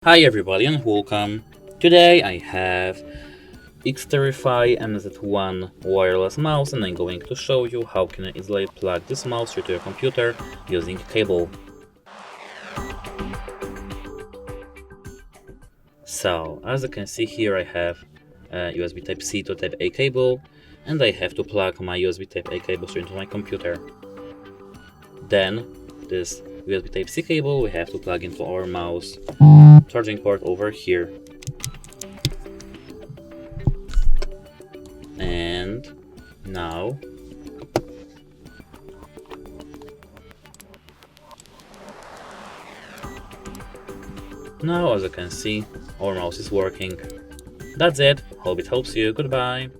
Hi everybody and welcome. Today I have Xtrfy MZ1 wireless mouse and I'm going to show you how can I easily plug this mouse into your computer using cable. So as you can see here I have a USB Type-C to Type-A cable and I have to plug my USB Type-A cable straight into my computer. Then this USB Type-C cable we have to plug into our mouse charging port over here. And now as you can see, our mouse is working. That's it. Hope it helps you. Goodbye.